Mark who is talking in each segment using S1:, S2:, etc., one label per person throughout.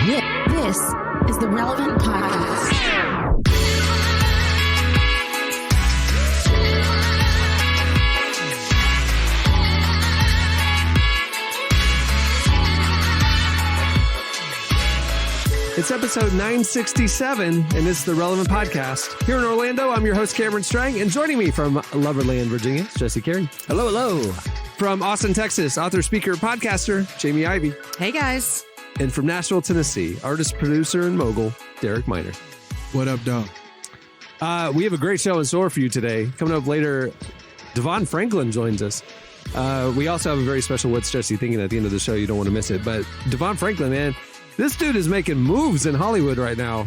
S1: This is the Relevant Podcast.
S2: It's episode 967, and it's the Relevant Podcast. Here in Orlando, I'm your host, Cameron Strang, and joining me from Loverland, Virginia, is Jesse Carey.
S3: Hello, hello.
S2: From Austin, Texas, author, speaker, podcaster, Jamie Ivey.
S4: Hey, guys.
S2: And from Nashville, Tennessee, artist, producer, and mogul, Derek Miner.
S5: What up, dog?
S2: We have a great show in store for you today. Coming up later, DeVon Franklin joins us. We also have a very special What's Jesse Thinking at the end of the show. You don't want to miss it. But DeVon Franklin, man, this dude is making moves in Hollywood right now.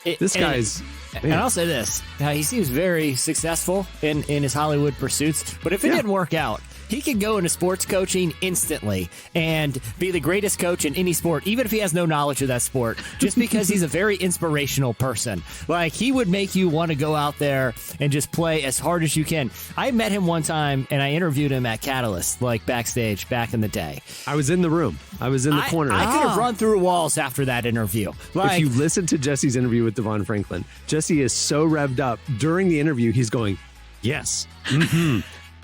S3: And I'll say this. He seems very successful in his Hollywood pursuits. But if it didn't work out, he could go into sports coaching instantly and be the greatest coach in any sport, even if he has no knowledge of that sport, just because he's a very inspirational person. Like, he would make you want to go out there and just play as hard as you can. I met him one time, and I interviewed him at Catalyst, like backstage back in the day.
S2: I was in the room. I was in the corner.
S3: I could have run through walls after that interview.
S2: If you listen to Jesse's interview with DeVon Franklin, Jesse is so revved up. During the interview, he's going, yes,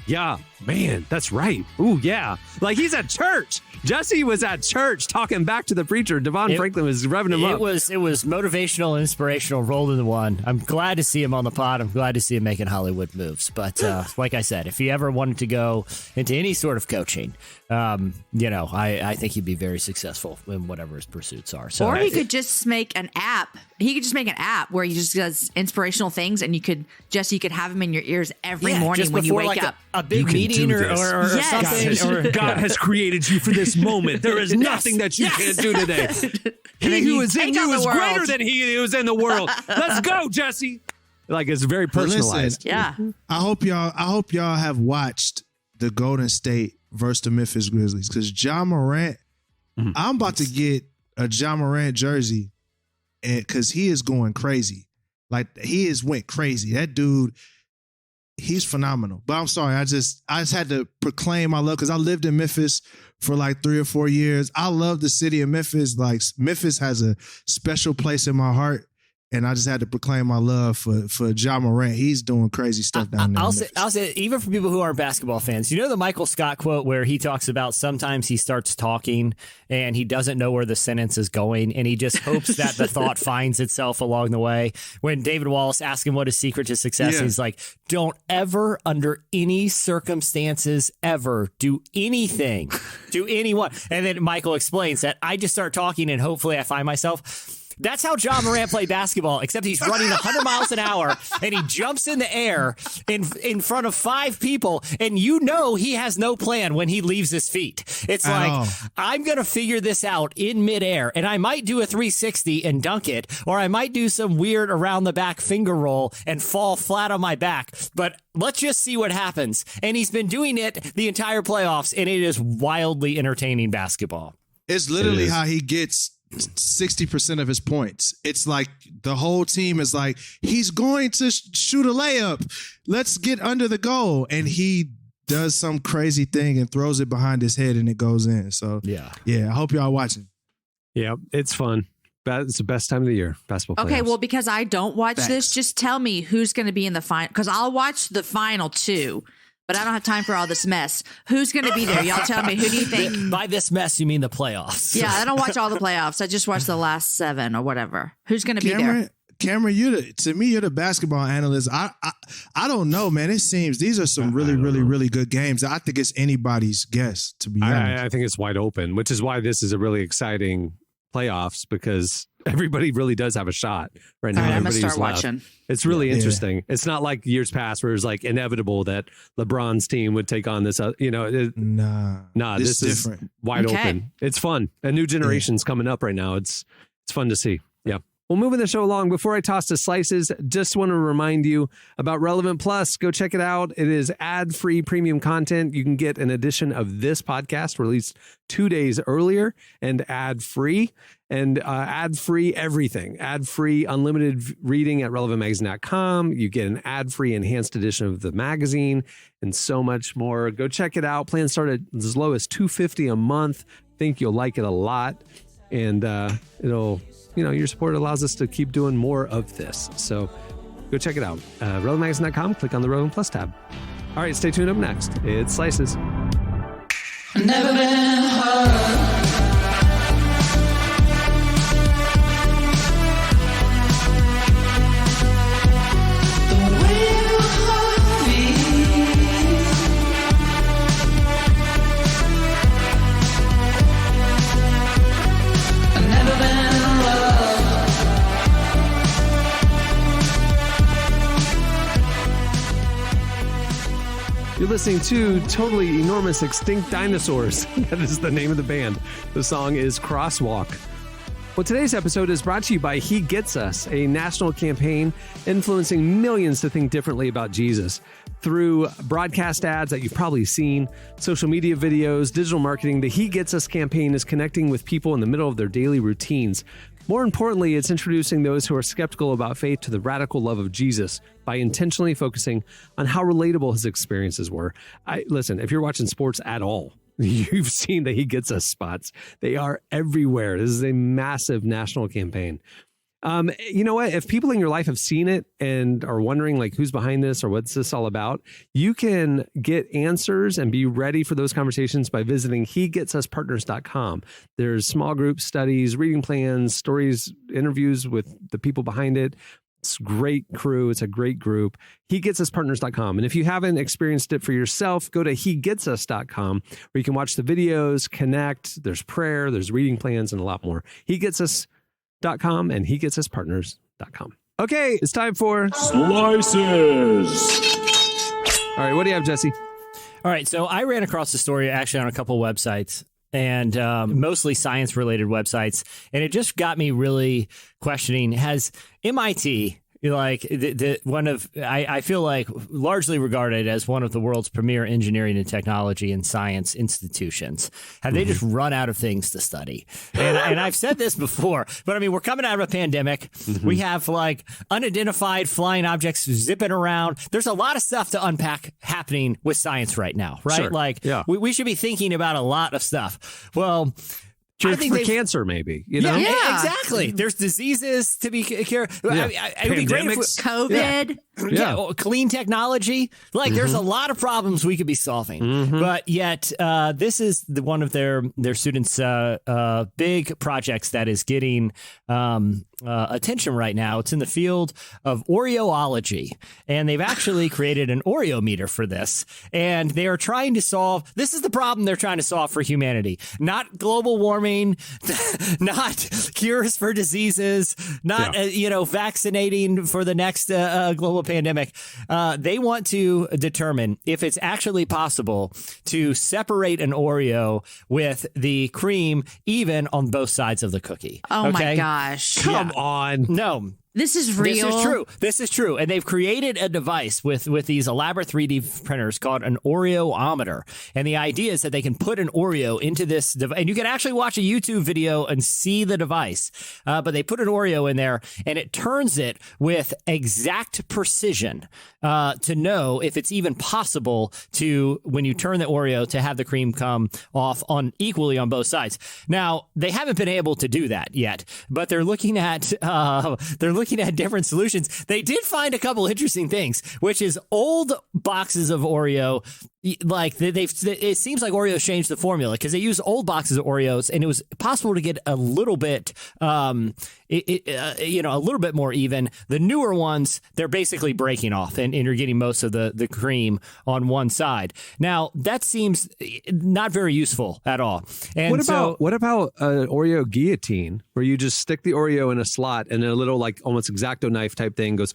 S2: yeah, man, that's right. Ooh, yeah. Like, he's at church. Jesse was at church talking back to the preacher. DeVon Franklin was revving him up.
S3: It was motivational, inspirational, rolled into one. I'm glad to see him on the pod. I'm glad to see him making Hollywood moves. But like I said, if he ever wanted to go into any sort of coaching, I think he'd be very successful in whatever his pursuits are. So,
S4: or he could just make an app. He could just make an app where he just does inspirational things, and you could have him in your ears every morning when you wake up.
S3: A big meeting or something.
S2: God has created you for this moment. There is nothing that you can't do today. He who is in you is greater than he who is in the world. Let's go, Jesse. Like, it's very personalized.
S5: Listen, I hope y'all have watched the Golden State versus the Memphis Grizzlies, because Ja Morant, I'm about to get a Ja Morant jersey, and because he is going crazy. Like, he went crazy. That dude, he's phenomenal. But I'm sorry, I just had to proclaim my love, because I lived in Memphis for like 3 or 4 years. I love the city of Memphis. Like, Memphis has a special place in my heart. And I just had to proclaim my love for Ja Morant. He's doing crazy stuff down there.
S3: I'll say, even for people who aren't basketball fans, you know the Michael Scott quote where he talks about sometimes he starts talking and he doesn't know where the sentence is going, and he just hopes that the thought finds itself along the way. When David Wallace asked him what his secret to success, he's like, don't ever, under any circumstances, ever do anything to anyone. And then Michael explains that I just start talking and hopefully I find myself. That's how Ja Morant played basketball, except he's running 100 miles an hour and he jumps in the air in front of 5 people, and he has no plan when he leaves his feet. It's like, I'm going to figure this out in midair, and I might do a 360 and dunk it, or I might do some weird around the back finger roll and fall flat on my back, but let's just see what happens. And he's been doing it the entire playoffs, and it is wildly entertaining basketball.
S5: It's literally how he gets 60% of his points. It's like the whole team is like, he's going to shoot a layup. Let's get under the goal. And he does some crazy thing and throws it behind his head and it goes in. So, I hope y'all watching.
S2: Yeah, it's fun. It's the best time of the year, basketball playoffs.
S4: Okay, well, because I don't watch this, just tell me who's going to be in the final, because I'll watch the final too. But I don't have time for all this mess. Who's going to be there? Y'all tell me. Who do you think?
S3: By this mess, you mean the playoffs.
S4: Yeah, I don't watch all the playoffs. I just watch the last 7 or whatever. Who's going to be there?
S5: Cameron, you're the basketball analyst. I don't know, man. It seems these are some really, really, really good games. I think it's anybody's guess, to be honest.
S2: I think it's wide open, which is why this is a really exciting playoffs, because everybody really does have a shot right now.
S4: I'm going to start watching.
S2: It's really interesting. It's not like years past where it was like inevitable that LeBron's team would take on this. Nah, this is different. Wide open. It's fun. A new generation's coming up right now. It's fun to see. Yeah. Well, moving the show along, before I toss to slices, just want to remind you about Relevant Plus. Go check it out. It is ad-free premium content. You can get an edition of this podcast released 2 days earlier and ad-free. And ad-free everything. Ad-free unlimited reading at relevantmagazine.com. You get an ad-free enhanced edition of the magazine and so much more. Go check it out. Plans start at as low as $250 a month. Think you'll like it a lot. and it'll, your support allows us to keep doing more of this. So go check it out. RelevantMagazine.com, click on the Relevant Plus tab. All right, stay tuned. Up next, it's Slices.
S6: Never been hurt.
S2: You're listening to Totally Enormous Extinct Dinosaurs. That is the name of the band. The song is Crosswalk. Well, today's episode is brought to you by He Gets Us, a national campaign influencing millions to think differently about Jesus. Through broadcast ads that you've probably seen, social media videos, digital marketing, the He Gets Us campaign is connecting with people in the middle of their daily routines. More importantly, it's introducing those who are skeptical about faith to the radical love of Jesus by intentionally focusing on how relatable his experiences were. Listen, if you're watching sports at all, you've seen the He Gets Us spots. They are everywhere. This is a massive national campaign. You know what? If people in your life have seen it and are wondering like who's behind this or what's this all about, you can get answers and be ready for those conversations by visiting HeGetsUsPartners.com. There's small group studies, reading plans, stories, interviews with the people behind it. It's a great crew. It's a great group. HeGetsUsPartners.com. And if you haven't experienced it for yourself, go to HeGetsUs.com where you can watch the videos, connect. There's prayer, there's reading plans, and a lot more. HeGetsUs.com and HeGetsUsPartners.com. Okay, it's time for
S7: Slices.
S2: All right, what do you have, Jesse?
S3: All right, so I ran across the story actually on a couple websites, and mostly science-related websites, and it just got me really questioning, has MIT, like I feel like largely regarded as one of the world's premier engineering and technology and science institutions, have they just run out of things to study? And I've said this before, but I mean, we're coming out of a pandemic. We have like unidentified flying objects zipping around. There's a lot of stuff to unpack happening with science right now, right?
S2: Sure.
S3: Like we should be thinking about a lot of stuff. Well,
S2: for cancer, maybe,
S3: Yeah, exactly. There's diseases to be cured.
S2: Yeah.
S3: It would be great if
S4: COVID.
S3: Clean technology. Like, there's a lot of problems we could be solving. But yet, this is one of their students' big projects that is getting attention right now. It's in the field of Oreoology. And they've actually created an Oreo meter for this. And they are trying to solve, this is the problem they're trying to solve for humanity. Not global warming, not cures for diseases, not, vaccinating for the next global pandemic. They want to determine if it's actually possible to separate an Oreo with the cream even on both sides of the cookie.
S4: Oh my gosh.
S2: Come on.
S3: No.
S4: This is real.
S3: This is true. And they've created a device with these elaborate 3D printers called an Oreometer. And the idea is that they can put an Oreo into this device. And you can actually watch a YouTube video and see the device. But they put an Oreo in there and it turns it with exact precision to know if it's even possible to, when you turn the Oreo, to have the cream come off on equally on both sides. Now, they haven't been able to do that yet, but they're looking at different solutions. They did find a couple interesting things, which is old boxes of Oreo. Like it seems like Oreos changed the formula because they used old boxes of Oreos and it was possible to get a little bit, a little bit more even. The newer ones, they're basically breaking off and you're getting most of the cream on one side. Now that seems not very useful at all. And
S2: what about an Oreo guillotine where you just stick the Oreo in a slot and then a little like almost X-Acto knife type thing goes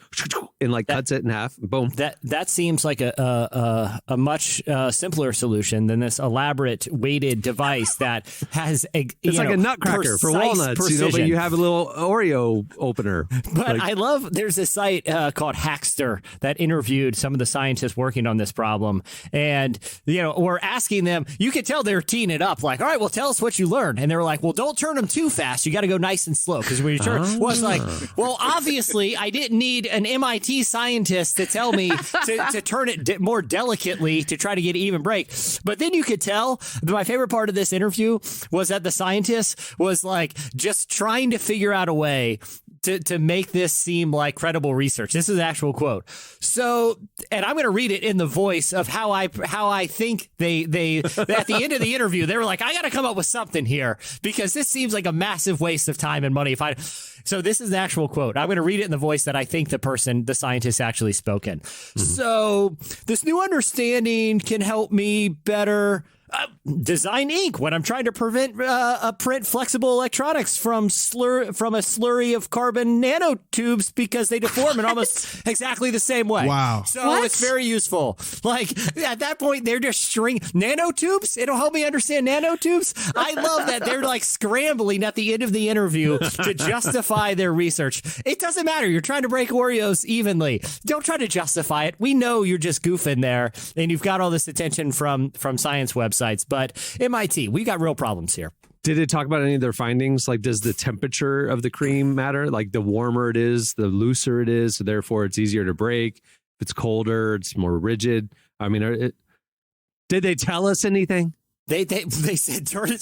S2: and like cuts it in half. Boom.
S3: That seems like a much simpler solution than this elaborate weighted device that has
S2: it's like a nutcracker for walnuts,
S3: precision.
S2: But you have a little Oreo opener.
S3: But I love there's a site called Hackster that interviewed some of the scientists working on this problem, and we're asking them. You could tell they're teeing it up like, all right, well, tell us what you learned, and they were like, well, don't turn them too fast. You got to go nice and slow because when you turn, it's like, well, obviously, I didn't need an MIT scientist to tell me to turn it more delicately to try try to get an even break. But then you could tell that my favorite part of this interview was that the scientist was like just trying to figure out a way to make this seem like credible research. This is an actual quote. So, and I'm going to read it in the voice of how I think they at the end of the interview, they were like, I got to come up with something here because this seems like a massive waste of time and money. So this is the actual quote. I'm going to read it in the voice that I think the scientist actually spoke in. So this new understanding can help me better design ink when I'm trying to print flexible electronics from a slurry of carbon nanotubes because they deform in almost exactly the same way.
S5: Wow.
S3: So it's very useful. Like at that point, they're just string nanotubes. It'll help me understand nanotubes. I love that they're like scrambling at the end of the interview to justify their research. It doesn't matter. You're trying to break Oreos evenly. Don't try to justify it. We know you're just goofing there and you've got all this attention from science websites. But MIT, we got real problems here.
S2: Did it talk about any of their findings? Like, does the temperature of the cream matter? Like, the warmer it is, the looser it is, so therefore it's easier to break. If it's colder, it's more rigid. I mean, did they tell us anything?
S3: They said turn it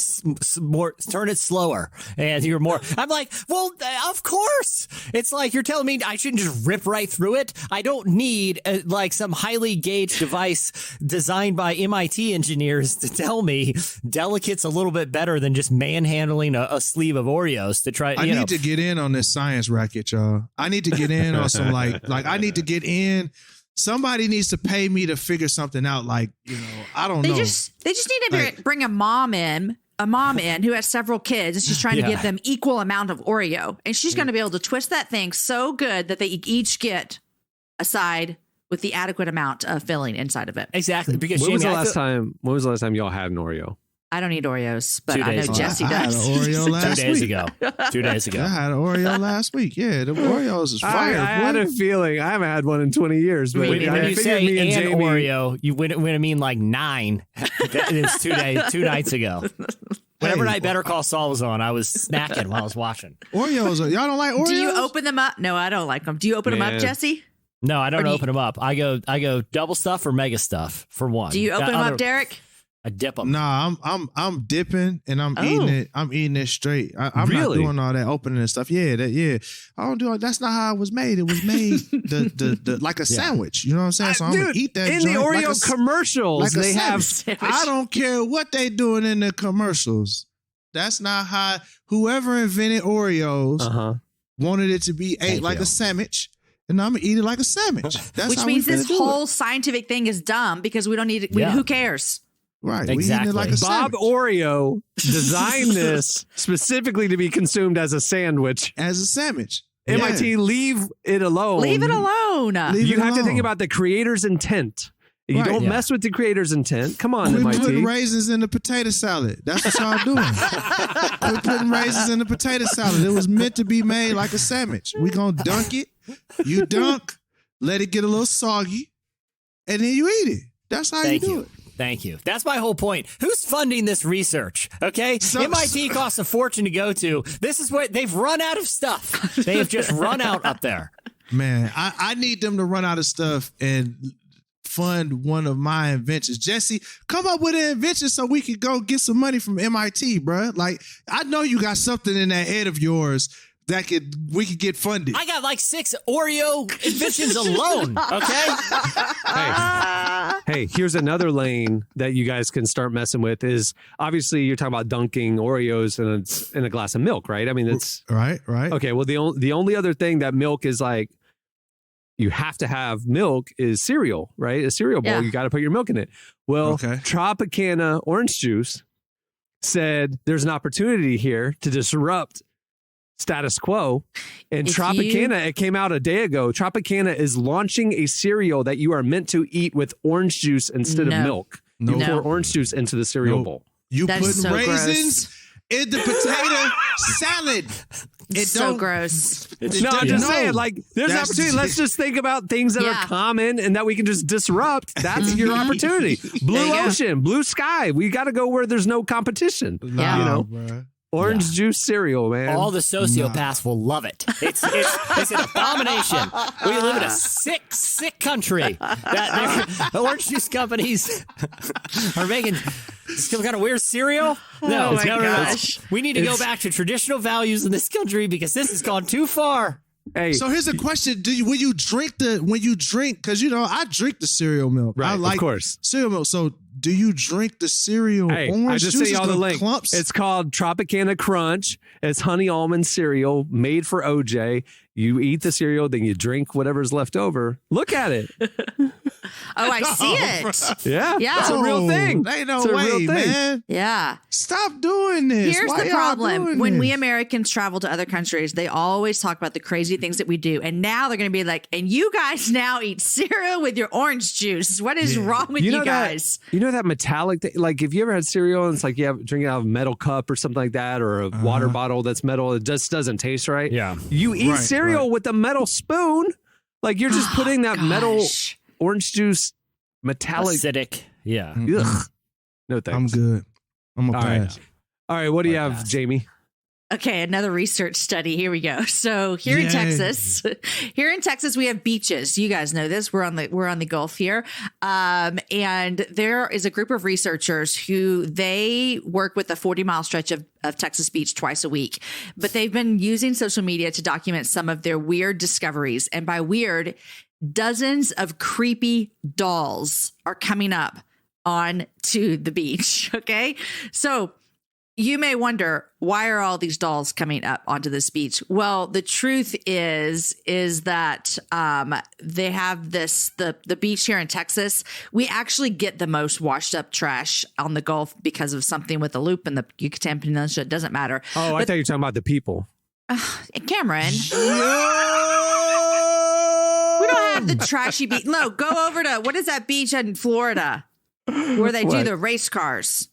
S3: slower and you're more. I'm like, well, of course. It's like you're telling me I shouldn't just rip right through it. I don't need like some highly gauged device designed by MIT engineers to tell me delicate's a little bit better than just manhandling a sleeve of Oreos to try.
S5: I need to get in on this science racket, y'all. I need to get in on some like I need to get in. Somebody needs to pay me to figure something out. Like, I don't know.
S4: They just need to bring a mom in who has several kids and she's trying to give them equal amount of Oreo. And she's going to be able to twist that thing so good that they each get a side with the adequate amount of filling inside of it.
S3: Exactly. Because
S2: when was the last time y'all had an Oreo?
S4: I don't eat Oreos, but I know Jesse does.
S5: I had an Oreo last
S3: 2 days
S5: week.
S3: ago. 2 days ago.
S5: I had an Oreo last week. Yeah, the Oreos is fire.
S2: I had a feeling. I haven't had one in 20 years. But
S3: when you say me and Jamie, Oreo, you wouldn't mean like 9. It's 2 nights ago. Whatever night Better Call Saul was on, I was snacking while I was watching.
S5: Oreos, y'all don't like Oreos?
S4: Do you open them up? No, I don't like them. Do you open them up, Jesse?
S3: No, I don't open them up. I go double stuff or mega stuff for one.
S4: Do you open them up, Derek?
S3: I dip them.
S5: Nah, I'm dipping and I'm eating it. I'm eating it straight. I'm not doing all that opening and stuff. Yeah. I don't do it. That's not how it was made. It was made the like a sandwich. You know what I'm saying? So I'm gonna eat that
S2: in the Oreo commercials. They have.
S5: I don't care what they doing in the commercials. That's not how whoever invented Oreos wanted it to be ate like a sandwich. And I'm gonna eat it like a sandwich. That's
S4: which means this whole scientific thing is dumb because we don't need it. Who cares?
S5: Right.
S3: Exactly.
S5: Like
S2: Bob Oreo designed this specifically to be consumed as a sandwich.
S5: As a sandwich.
S2: MIT, leave it alone.
S4: Leave it alone.
S2: You have to think about the creator's intent. You don't mess with the creator's intent. Come on,
S5: We're
S2: MIT.
S5: putting raisins in the potato salad. That's what y'all doing. We're putting raisins in the potato salad. It was meant to be made like a sandwich. We're going to dunk it. You dunk, let it get a little soggy, and then you eat it. That's how you do it.
S3: Thank you. That's my whole point. Who's funding this research? Okay. MIT costs a fortune to go to. This is what they've run out of stuff. They have just run out up there.
S5: Man, I need them to run out of stuff and fund one of my inventions. Jesse, come up with an invention so we could go get some money from MIT, bro. Like, I know you got something in that head of yours that we could get funded.
S3: I got like 6 Oreo inventions alone. Okay.
S2: Hey, here's another lane that you guys can start messing with. Is obviously you're talking about dunking Oreos in a glass of milk, right? I mean, it's
S5: right.
S2: Okay. Well, the only other thing that milk is like, you have to have milk is cereal, right? A cereal bowl. Yeah. You got to put your milk in it. Well, Tropicana orange juice said there's an opportunity here to disrupt status quo. And Tropicana, it came out a day ago. Tropicana is launching a cereal that you are meant to eat with orange juice instead of milk. You pour orange juice into the cereal bowl.
S5: You put raisins in the potato salad.
S4: It's so gross.
S2: I'm just saying, like, there's an opportunity. Let's just think about things that are common and that we can just disrupt. That's your opportunity. Blue ocean, blue sky. We got to go where there's no competition.
S5: Bro.
S2: Orange juice cereal, man.
S3: All the sociopaths will love it. It's an abomination. We live in a sick country that the orange juice companies are making some kind of weird cereal. No, gosh. We need to go back to traditional values in this country because this has gone too far.
S2: Hey,
S5: so here's a question: when you drink, because I drink the cereal milk.
S2: Right,
S5: I like
S2: of course.
S5: cereal milk. So do you drink the cereal?
S2: Hey,
S5: orange
S2: I just
S5: juice
S2: sent you all the link.
S5: Clumps?
S2: It's called Tropicana Crunch. It's honey almond cereal made for OJ. You eat the cereal, then you drink whatever's left over. Look at it.
S4: I see it.
S2: Yeah. It's a real thing.
S5: Ain't no way, man.
S4: Yeah.
S5: Stop doing this.
S4: Here's
S5: Why
S4: the
S5: y'all
S4: problem.
S5: doing
S4: When
S5: this?
S4: we Americans travel to other countries, they always talk about the crazy things that we do. And now they're going to be like, and you guys now eat cereal with your orange juice. What is wrong with you guys?
S2: That metallic thing? Like, if you ever had cereal and it's like you have drinking out of a metal cup or something like that, or a water bottle that's metal, it just doesn't taste right.
S3: Yeah.
S2: You eat cereal with a metal spoon. Like, you're just putting that metal orange juice metallic.
S3: Acidic. Yeah.
S2: Ugh. No thanks.
S5: I'm good. I'm a pass.
S2: All right. What do you have, Jamie?
S4: Okay, another research study. Here we go. So here in Texas, we have beaches. You guys know this. We're on the Gulf here, and there is a group of researchers who they work with a 40-mile stretch of Texas beach twice a week. But they've been using social media to document some of their weird discoveries, and by weird, dozens of creepy dolls are coming up onto the beach. Okay, so you may wonder, why are all these dolls coming up onto this beach? Well, the truth is that they have the beach here in Texas. We actually get the most washed up trash on the Gulf because of something with the loop in the Yucatan Peninsula. It doesn't matter.
S2: Oh, I thought you were talking about the people.
S4: Cameron. We don't have the trashy beach. No, go over to, what is that beach in Florida? Where they do the race cars.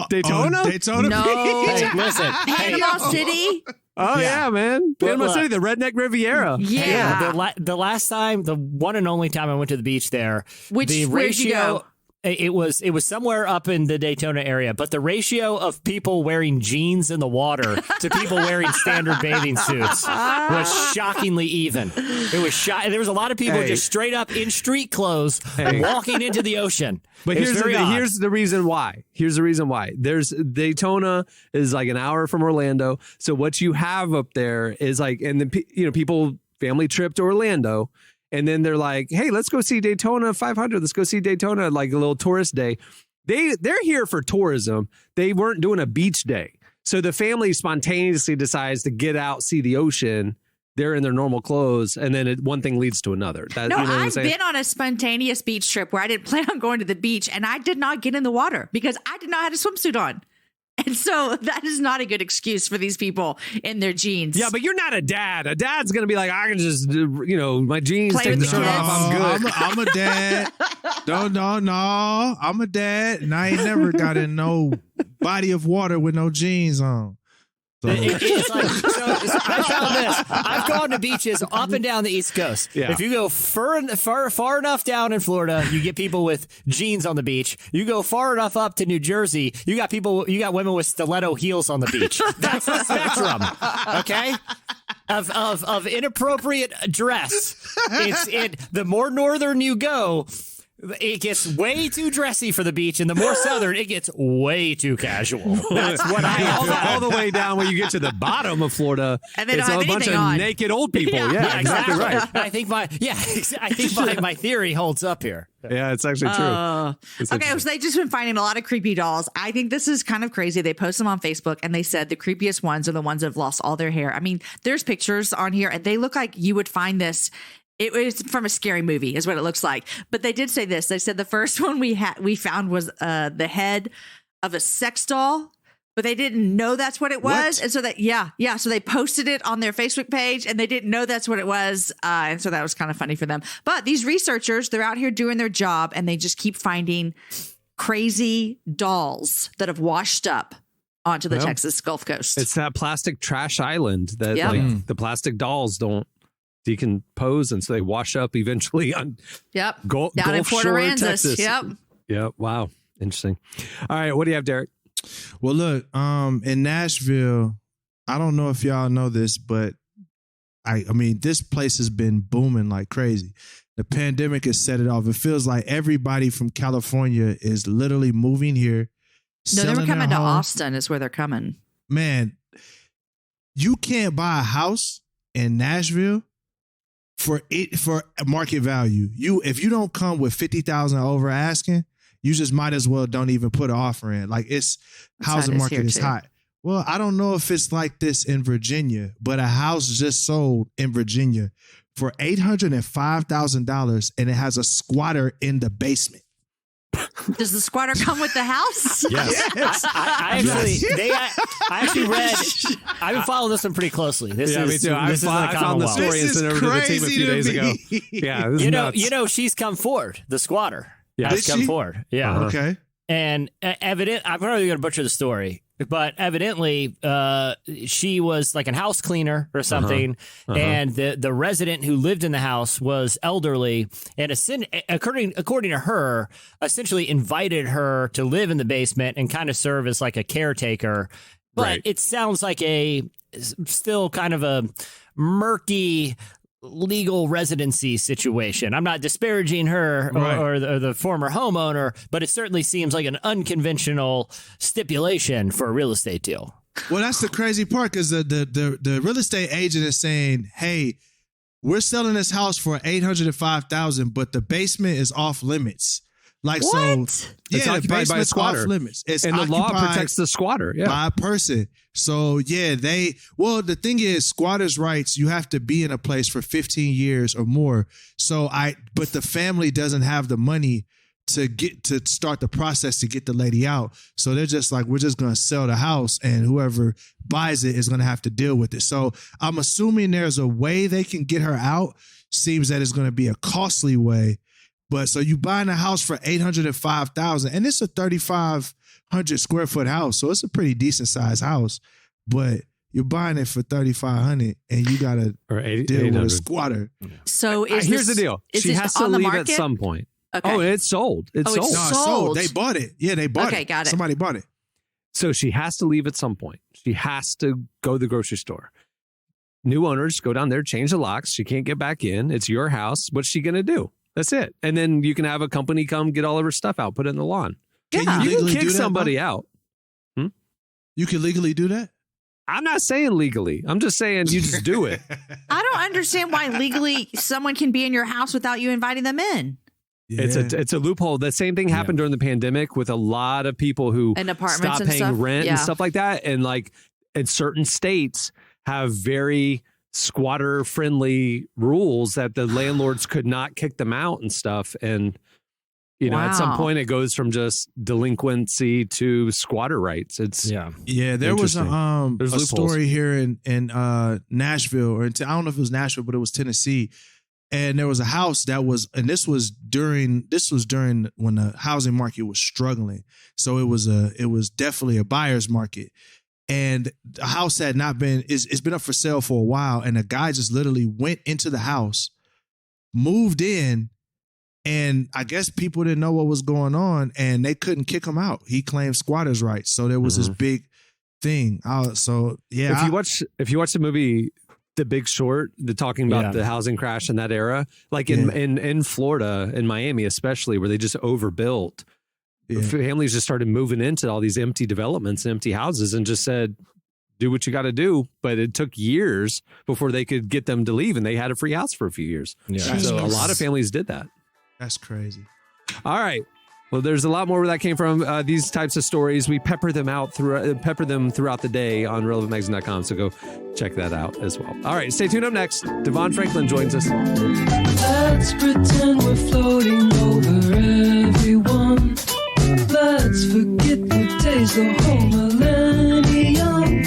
S2: Daytona?
S5: Daytona.
S4: No.
S3: Hey, listen.
S4: Panama City.
S2: Oh, yeah, man. Panama City, the Redneck Riviera.
S4: Yeah.
S3: The last time, the one and only time I went to the beach there,
S4: Where'd you go?
S3: It was somewhere up in the Daytona area, but the ratio of people wearing jeans in the water to people wearing standard bathing suits was shockingly even. It was there was a lot of people just straight up in street clothes walking into the ocean.
S2: But here's the reason why. Here's the reason why. There's Daytona is like an hour from Orlando. So what you have up there is like, and then people family trip to Orlando. And then they're like, hey, let's go see Daytona 500. Let's go see Daytona, like a little tourist day. They're here for tourism. They weren't doing a beach day. So the family spontaneously decides to get out, see the ocean. They're in their normal clothes. And then one thing leads to another.
S4: I've been on a spontaneous beach trip where I didn't plan on going to the beach and I did not get in the water because I did not have a swimsuit on. And so that is not a good excuse for these people in their jeans.
S2: Yeah, but you're not a dad. A dad's going to be like, I can just, my jeans,
S4: play
S2: take the shirt
S4: kids.
S2: off. I'm good.
S5: I'm a dad. No. I'm a dad, and I ain't never got in no body of water with no jeans on. So.
S3: It's like, I found this. I've gone to beaches up and down the East Coast. Yeah. If you go far enough down in Florida, you get people with jeans on the beach. You go far enough up to New Jersey, you got women with stiletto heels on the beach. That's the spectrum, okay? Of inappropriate dress. The more northern you go, it gets way too dressy for the beach, and the more southern, it gets way too casual. That's what
S2: all the way down when you get to the bottom of Florida,
S4: and they
S2: it's a bunch of naked old people. Yeah, exactly right.
S3: I think my theory holds up here.
S2: Yeah, it's actually true.
S4: Okay, so they've just been finding a lot of creepy dolls. I think this is kind of crazy. They post them on Facebook, and they said the creepiest ones are the ones that have lost all their hair. I mean, there's pictures on here, and they look like you would find this. It was from a scary movie is what it looks like. But they did say this. They said the first one we found was the head of a sex doll, but they didn't know that's what it was. What? And so so they posted it on their Facebook page and they didn't know that's what it was. And so that was kind of funny for them. But these researchers, they're out here doing their job and they just keep finding crazy dolls that have washed up onto the Texas Gulf Coast.
S2: It's that plastic trash island that like the plastic dolls don't decompose, and so they wash up eventually on
S4: down
S2: Gulf
S4: in Port
S2: Shore,
S4: Aransas.
S2: Texas.
S4: Yep.
S2: Wow. Interesting. All right. What do you have, Derek?
S5: Well, look, in Nashville, I don't know if y'all know this, but I mean, this place has been booming like crazy. The pandemic has set it off. It feels like everybody from California is literally moving here.
S4: No, they were coming to Austin is where they're coming.
S5: Man, you can't buy a house in Nashville for market value. If you don't come with 50,000 over asking, you just might as well don't even put an offer in. Like housing market is hot. Well, I don't know if it's like this in Virginia, but a house just sold in Virginia for $805,000 and it has a squatter in the basement.
S4: Does the squatter come with the house?
S5: Yes.
S3: I actually read. I've been following this one pretty closely. This
S2: me too. I found the story and sent over to the team a few days ago. Yeah,
S3: you know, she's come forward. The squatter has come forward. Yeah.
S5: Okay.
S3: And I'm probably going to butcher the story, but evidently she was like a house cleaner or something, and the resident who lived in the house was elderly, and according to her, essentially invited her to live in the basement and kind of serve as like a caretaker. But it sounds like still kind of a murky legal residency situation. I'm not disparaging her or the former homeowner, but it certainly seems like an unconventional stipulation for a real estate deal.
S5: Well, that's the crazy part, because the real estate agent is saying, hey, we're selling this house for $805,000, but the basement is off limits. Like,
S4: what?
S5: So,
S2: it's occupied by a squatter.
S5: Off limits. It's
S2: and the law protects the squatter. Yeah.
S5: By a person. So, yeah, the thing is, squatters' rights, you have to be in a place for 15 years or more. But the family doesn't have the money to start the process to get the lady out. So they're just like, we're just going to sell the house and whoever buys it is going to have to deal with it. So I'm assuming there's a way they can get her out. Seems that it's going to be a costly way. But so you buying a house for $805,000, and it's a 3,500 square foot house, so it's a pretty decent sized house. But you're buying it for $3,500, and you got to deal with a squatter.
S4: So
S2: here's the deal: she has to leave at some point.
S4: Okay.
S2: Oh, it's sold. It's sold.
S5: No, it's sold. They bought it. Yeah, they bought it.
S4: Okay, got it.
S5: Somebody bought it.
S2: So she has to leave at some point. She has to go to the grocery store. New owners go down there, change the locks. She can't get back in. It's your house. What's she going to do? That's it. And then you can have a company come get all of her stuff out, put it in the lawn.
S5: Yeah.
S2: You can kick somebody out.
S5: You can legally do that?
S2: I'm not saying legally. I'm just saying you just do it.
S4: I don't understand why legally someone can be in your house without you inviting them in.
S5: Yeah.
S2: It's a loophole. The same thing happened during the pandemic with a lot of people who stopped paying rent and stuff like that. And like in certain states have very squatter friendly rules that the landlords could not kick them out and stuff. And, at some point it goes from just delinquency to squatter rights.
S5: There was a story here in Nashville, or I don't know if it was Nashville, but it was Tennessee. And there was a house that was, and this was during when the housing market was struggling. So it was definitely a buyer's market. And the house had not been, it's been up for sale for a while. And the guy just literally went into the house, moved in, and I guess people didn't know what was going on and they couldn't kick him out. He claimed squatters' rights. So there was this big thing.
S2: If you watch the movie The Big Short, talking about the housing crash in that era, like in Florida, in Miami especially, where they just overbuilt, families just started moving into all these empty developments, empty houses, and just said, do what you got to do. But it took years before they could get them to leave, and they had a free house for a few years. Yeah. So a lot of families did that.
S5: That's crazy.
S2: All right. Well, there's a lot more where that came from. These types of stories, we pepper them throughout the day on relevantmagazine.com. So go check that out as well. All right, stay tuned. Up next, DeVon Franklin joins us.
S6: Let's pretend we're floating over everyone. Let's forget the days, the whole millennium.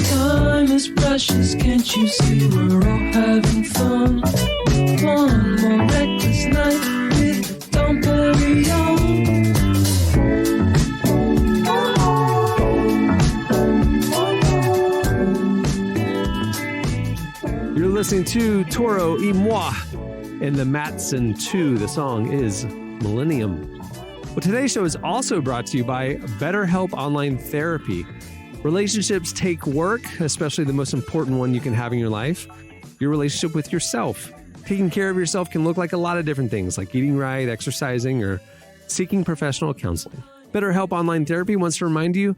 S6: Time is precious, can't you see we're all having fun? One more reckless night with Don't Bury On.
S2: You're listening to Toro y Moi in the Matson 2. The song is Millennium. Well, today's show is also brought to you by BetterHelp Online Therapy. Relationships take work, especially the most important one you can have in your life, your relationship with yourself. Taking care of yourself can look like a lot of different things, like eating right, exercising, or seeking professional counseling. BetterHelp Online Therapy wants to remind you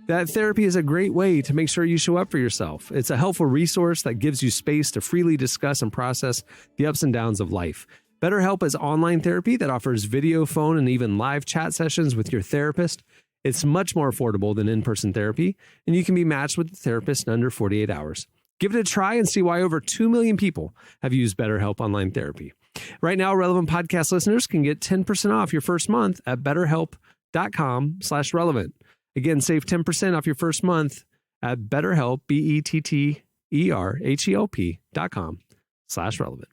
S2: that therapy is a great way to make sure you show up for yourself. It's a helpful resource that gives you space to freely discuss and process the ups and downs of life. BetterHelp is online therapy that offers video, phone, and even live chat sessions with your therapist. It's much more affordable than in-person therapy, and you can be matched with a therapist in under 48 hours. Give it a try and see why over 2 million people have used BetterHelp Online Therapy. Right now, Relevant Podcast listeners can get 10% off your first month at BetterHelp.com/relevant. Again, save 10% off your first month at BetterHelp, BetterHelp.com/relevant.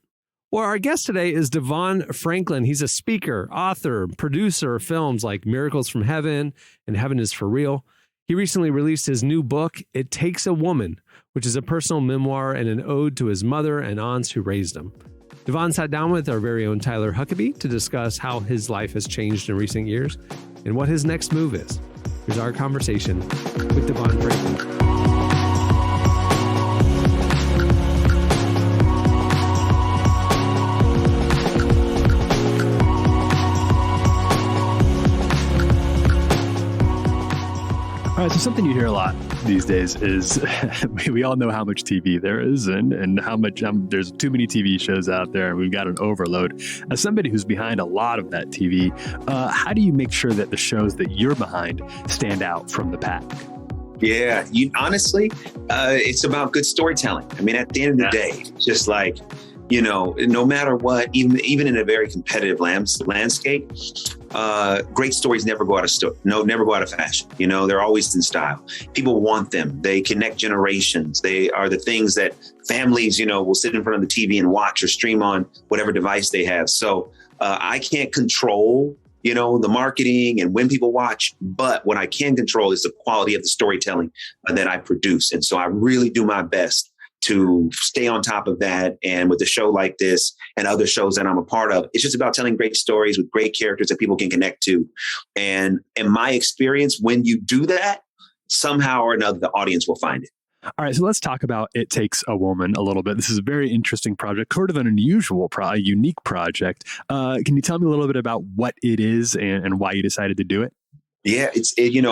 S2: Well, our guest today is DeVon Franklin. He's a speaker, author, producer of films like Miracles from Heaven and Heaven is for Real. He recently released his new book, It Takes a Woman, which is a personal memoir and an ode to his mother and aunts who raised him. DeVon sat down with our very own Tyler Huckabee to discuss how his life has changed in recent years and what his next move is. Here's our conversation with DeVon Franklin.
S7: All right, so something you hear a lot these days is we all know how much TV there is and how much there's too many TV shows out there and we've got an overload. As somebody who's behind a lot of that TV, how do you make sure that the shows that you're behind stand out from the pack?
S8: Yeah, honestly, it's about good storytelling. I mean, at the end of the day, it's just like, no matter what, even in a very competitive landscape, great stories never go out of fashion. They're always in style. People want them. They connect generations. They are the things that families, will sit in front of the TV and watch or stream on whatever device they have. So I can't control, the marketing and when people watch, but what I can control is the quality of the storytelling that I produce. And so I really do my best to stay on top of that. And with a show like this and other shows that I'm a part of, it's just about telling great stories with great characters that people can connect to. And in my experience, when you do that, somehow or another, the audience will find it.
S7: All right, so let's talk about It Takes a Woman a little bit. This is a very interesting project, sort of an unusual, unique project. Can you tell me a little bit about what it is and why you decided to do it?
S8: Yeah,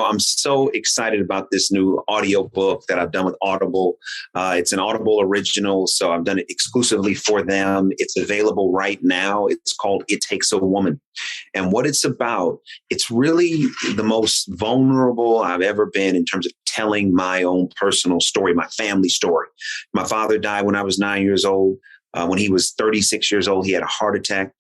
S8: I'm so excited about this new audio book that I've done with Audible. It's an Audible original, so I've done it exclusively for them. It's available right now. It's called It Takes a Woman. And what it's about, it's really the most vulnerable I've ever been in terms of telling my own personal story, my family story. My father died when I was 9 years old. When he was 36 years old, he had a heart attack.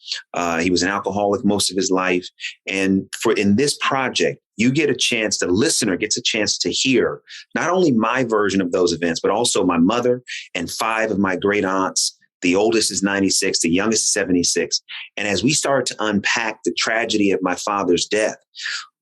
S8: He was an alcoholic most of his life. And in this project, the listener gets a chance to hear not only my version of those events, but also my mother and 5 of my great aunts. The oldest is 96, the youngest is 76. And as we start to unpack the tragedy of my father's death,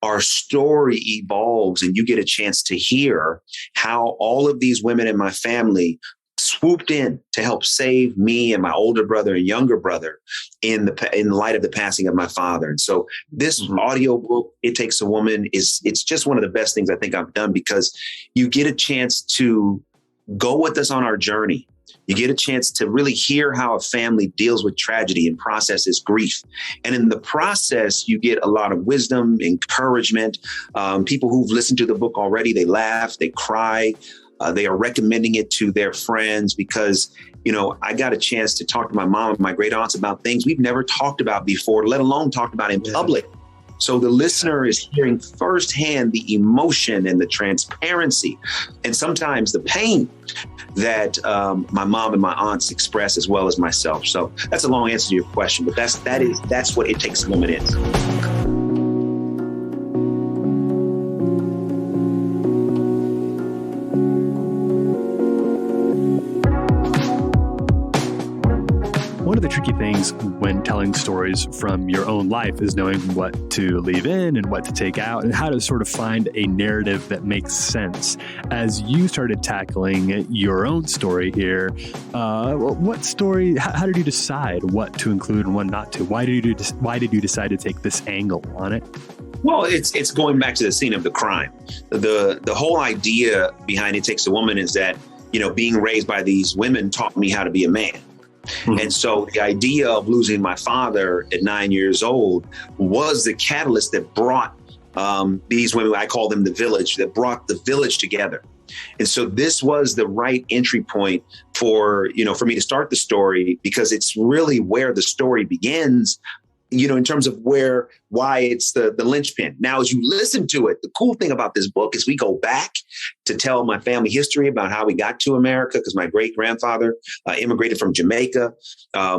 S8: our story evolves and you get a chance to hear how all of these women in my family swooped in to help save me and my older brother and younger brother in light of the passing of my father. And so this audio book, It Takes a Woman, it's just one of the best things I think I've done because you get a chance to go with us on our journey. You get a chance to really hear how a family deals with tragedy and processes grief. And in the process, you get a lot of wisdom, encouragement. People who've listened to the book already, they laugh, they cry. They are recommending it to their friends because, I got a chance to talk to my mom and my great aunts about things we've never talked about before, let alone talked about in public. So the listener is hearing firsthand the emotion and the transparency and sometimes the pain that my mom and my aunts express as well as myself. So that's a long answer to your question, but that's what It Takes a Woman is.
S7: One of the tricky things when telling stories from your own life is knowing what to leave in and what to take out and how to sort of find a narrative that makes sense. As you started tackling your own story here, what story, how did you decide what to include and what not to? Why did you decide to take this angle on it?
S8: Well, it's going back to the scene of the crime. The whole idea behind It Takes a Woman is that, being raised by these women taught me how to be a man. Mm-hmm. And so the idea of losing my father at 9 years old was the catalyst that brought these women, I call them the village, that brought the village together. And so this was the right entry point for me to start the story, because it's really where the story begins, in terms of why it's the linchpin. Now, as you listen to it, the cool thing about this book is we go back to tell my family history about how we got to America, because my great-grandfather immigrated from Jamaica.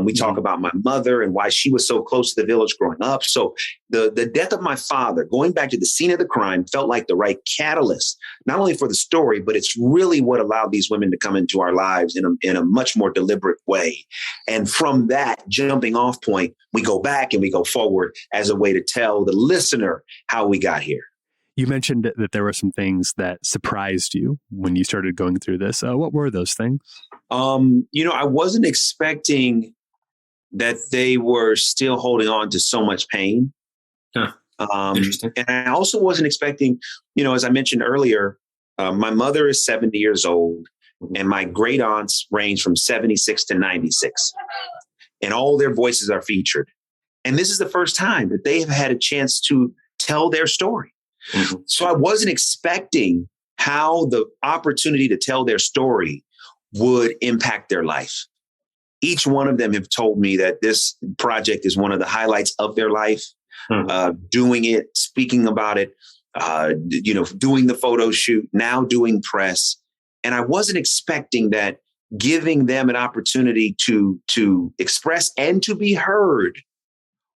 S8: We talk about my mother and why she was so close to the village growing up. So the death of my father, going back to the scene of the crime, felt like the right catalyst, not only for the story, but it's really what allowed these women to come into our lives in a much more deliberate way. And from that jumping off point, we go back and we go forward as a way to tell the listener how we got here.
S7: You mentioned that there were some things that surprised you when you started going through this. What were those things?
S8: I wasn't expecting that they were still holding on to so much pain.
S9: Huh. Interesting.
S8: And I also wasn't expecting, as I mentioned earlier, my mother is 70 years old and my great aunts range from 76 to 96. And all their voices are featured. And this is the first time that they have had a chance to tell their story. Mm-hmm. So I wasn't expecting how the opportunity to tell their story would impact their life. Each one of them have told me that this project is one of the highlights of their life. Mm-hmm. Doing it, speaking about it, doing the photo shoot, now doing press. And I wasn't expecting that giving them an opportunity to express and to be heard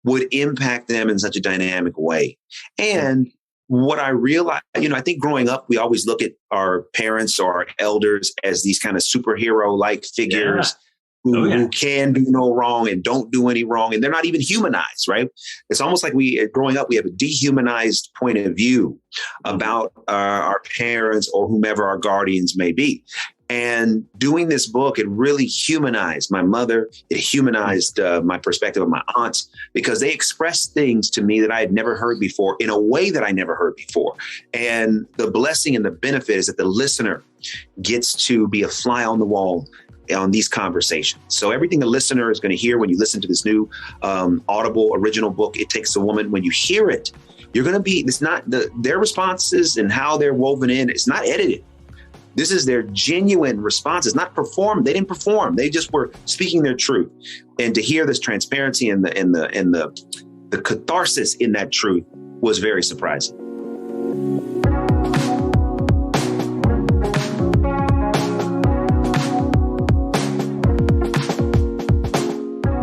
S8: would impact them in such a dynamic way. And what I realized, I think growing up, we always look at our parents or our elders as these kind of superhero-like figures who can do no wrong and don't do any wrong. And they're not even humanized, right? It's almost like growing up, we have a dehumanized point of view about our parents or whomever our guardians may be. And doing this book, it really humanized my mother. It humanized my perspective of my aunts, because they expressed things to me that I had never heard before in a way that I never heard before. And the blessing and the benefit is that the listener gets to be a fly on the wall on these conversations. So everything a listener is going to hear when you listen to this new Audible original book, It Takes a Woman, when you hear it, you're going to be, it's not their responses and how they're woven in. It's not edited. This is their genuine responses, not performed. They didn't perform. They just were speaking their truth. And to hear this transparency and the catharsis in that truth was very surprising.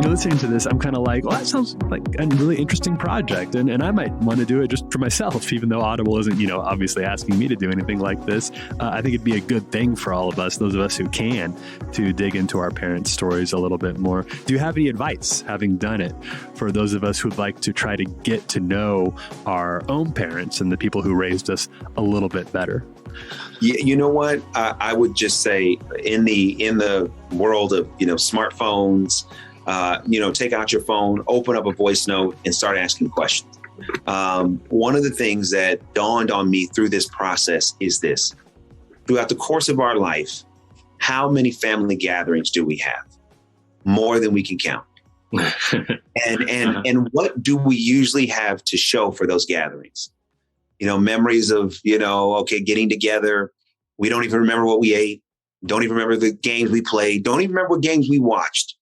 S7: Listening to this, I'm kind of like, well, that sounds like a really interesting project. And I might want to do it just for myself, even though Audible isn't, obviously asking me to do anything like this. I think it'd be a good thing for all of us, those of us who can, to dig into our parents' stories a little bit more. Do you have any advice, having done it, for those of us who'd like to try to get to know our own parents and the people who raised us a little bit better?
S8: You know what? I would just say in the world of, smartphones, take out your phone, open up a voice note, and start asking questions. One of the things that dawned on me through this process is this. Throughout the course of our life, how many family gatherings do we have? More than we can count. And what do we usually have to show for those gatherings? Memories of, getting together. We don't even remember what we ate. Don't even remember the games we played. Don't even remember what games we watched.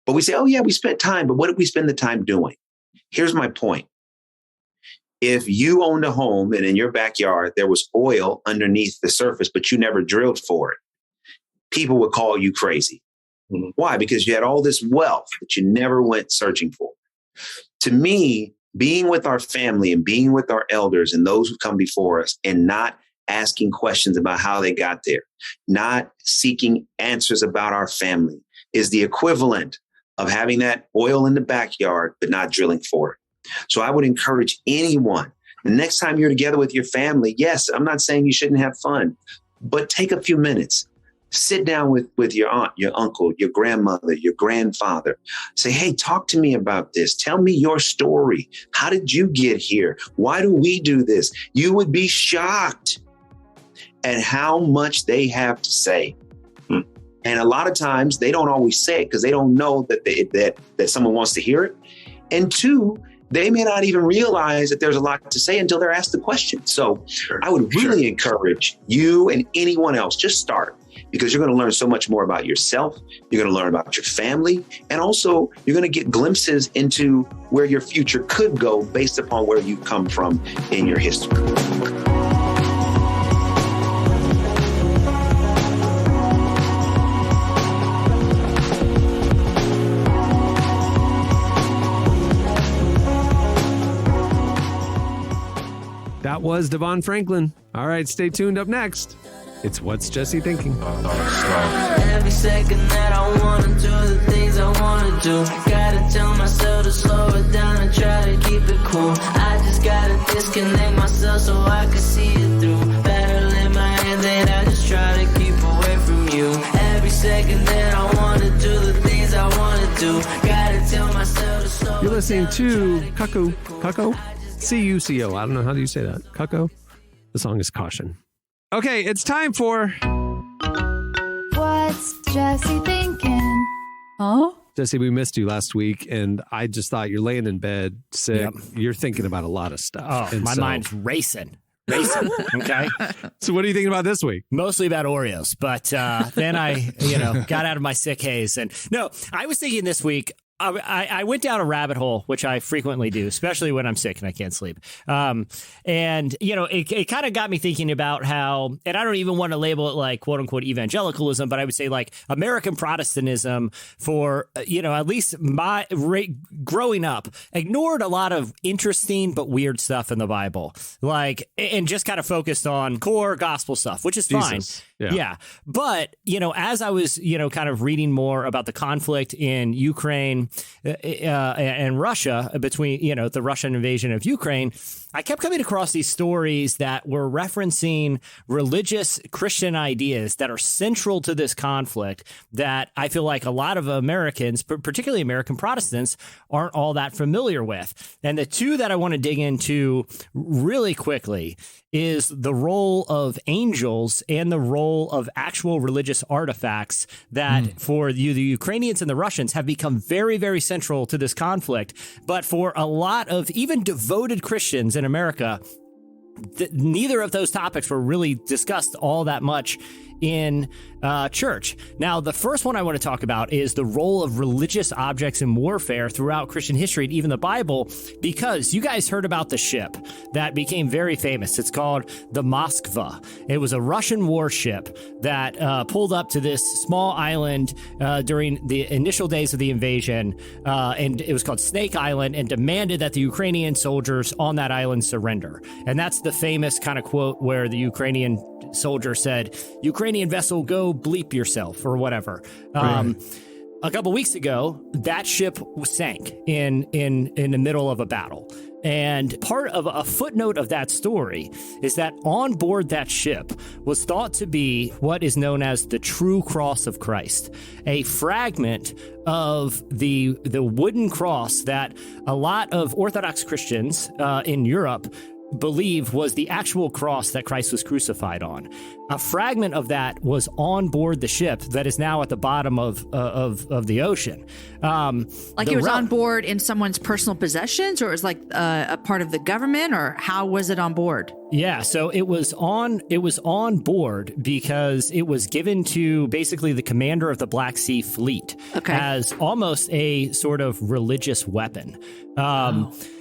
S8: But we say, oh, yeah, we spent time. But what did we spend the time doing? Here's my point. If you owned a home and in your backyard, there was oil underneath the surface, but you never drilled for it, people would call you crazy. Mm-hmm. Why? Because you had all this wealth that you never went searching for. To me, being with our family and being with our elders and those who come before us and not asking questions about how they got there, not seeking answers about our family, is the equivalent of having that oil in the backyard, but not drilling for it. So I would encourage anyone, the next time you're together with your family, yes, I'm not saying you shouldn't have fun, but take a few minutes. Sit down with your aunt, your uncle, your grandmother, your grandfather. Say, hey, talk to me about this. Tell me your story. How did you get here? Why do we do this? You would be shocked at how much they have to say. And a lot of times they don't always say it because they don't know that someone wants to hear it. And two, they may not even realize that there's a lot to say until they're asked the question. So I would really encourage you and anyone else, just start, because you're going to learn so much more about yourself. You're going to learn about your family. And also you're going to get glimpses into where your future could go based upon where you come from in your history.
S2: That was DeVon Franklin. All right, stay tuned. Up next, it's What's Jesse Thinking?
S10: Every second that I want to do the things I want to do, gotta tell myself to slow it down and try to keep it cool. I just gotta disconnect myself so I can see it through. Battle in my head that I just try to keep away from you. Every second that I want to do the things I want to do, gotta tell myself to slow it down.
S2: You're listening to Cucko? C-U-C-O. I don't know. How do you say that? Cucko? The song is Caution. Okay, it's time for...
S11: What's Jesse thinking? Huh?
S2: Jesse, we missed you last week, and I just thought you're laying in bed sick. Yep. You're thinking about a lot of stuff.
S3: Oh, my mind's racing. Okay.
S2: So what are you thinking about this week?
S3: Mostly about Oreos, but then I, got out of my sick haze. And no, I was thinking this week, I went down a rabbit hole, which I frequently do, especially when I'm sick and I can't sleep. It kind of got me thinking about how, and I don't even want to label it like quote unquote evangelicalism, but I would say like American Protestantism for, at least my growing up, ignored a lot of interesting but weird stuff in the Bible, and just kind of focused on core gospel stuff, which is fine. Yeah. But, as I was, kind of reading more about the conflict in Ukraine and Russia between, the Russian invasion of Ukraine, I kept coming across these stories that were referencing religious Christian ideas that are central to this conflict that I feel like a lot of Americans, particularly American Protestants, aren't all that familiar with. And the two that I want to dig into really quickly is the role of angels and the role of actual religious artifacts that for the Ukrainians and the Russians have become very, very central to this conflict. But for a lot of even devoted Christians in America, neither of those topics were really discussed all that much in church. Now, the first one I want to talk about is the role of religious objects in warfare throughout Christian history and even the Bible, because you guys heard about the ship that became very famous. It's called the Moskva. It was a Russian warship that pulled up to this small island during the initial days of the invasion, and it was called Snake Island, and demanded that the Ukrainian soldiers on that island surrender. And that's the famous kind of quote where the Ukrainian soldier said, "Ukrainian vessel, go bleep yourself," or whatever. Right. A couple weeks ago, that ship sank in the middle of a battle. And part of a footnote of that story is that on board that ship was thought to be what is known as the true cross of Christ, a fragment of the wooden cross that a lot of Orthodox Christians in Europe believe was the actual cross that Christ was crucified on. A fragment of that was on board the ship that is now at the bottom of the ocean.
S4: Like it was on board in someone's personal possessions, or it was like a part of the government, or how was it on board?
S3: Yeah, so it was on board because it was given to basically the commander of the Black Sea Fleet as almost a sort of religious weapon.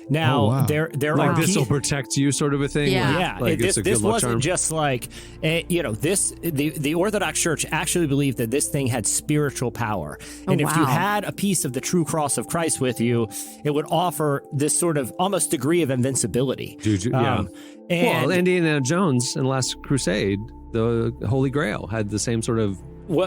S3: Now, there
S2: like
S3: are
S2: this will protect you, sort of a thing.
S3: Yeah.
S2: Like
S3: This wasn't just like the Orthodox Church actually believed that this thing had spiritual power, and if you had a piece of the true cross of Christ with you, it would offer this sort of almost degree of invincibility.
S2: And Indiana Jones in Last Crusade, the Holy Grail had the same sort of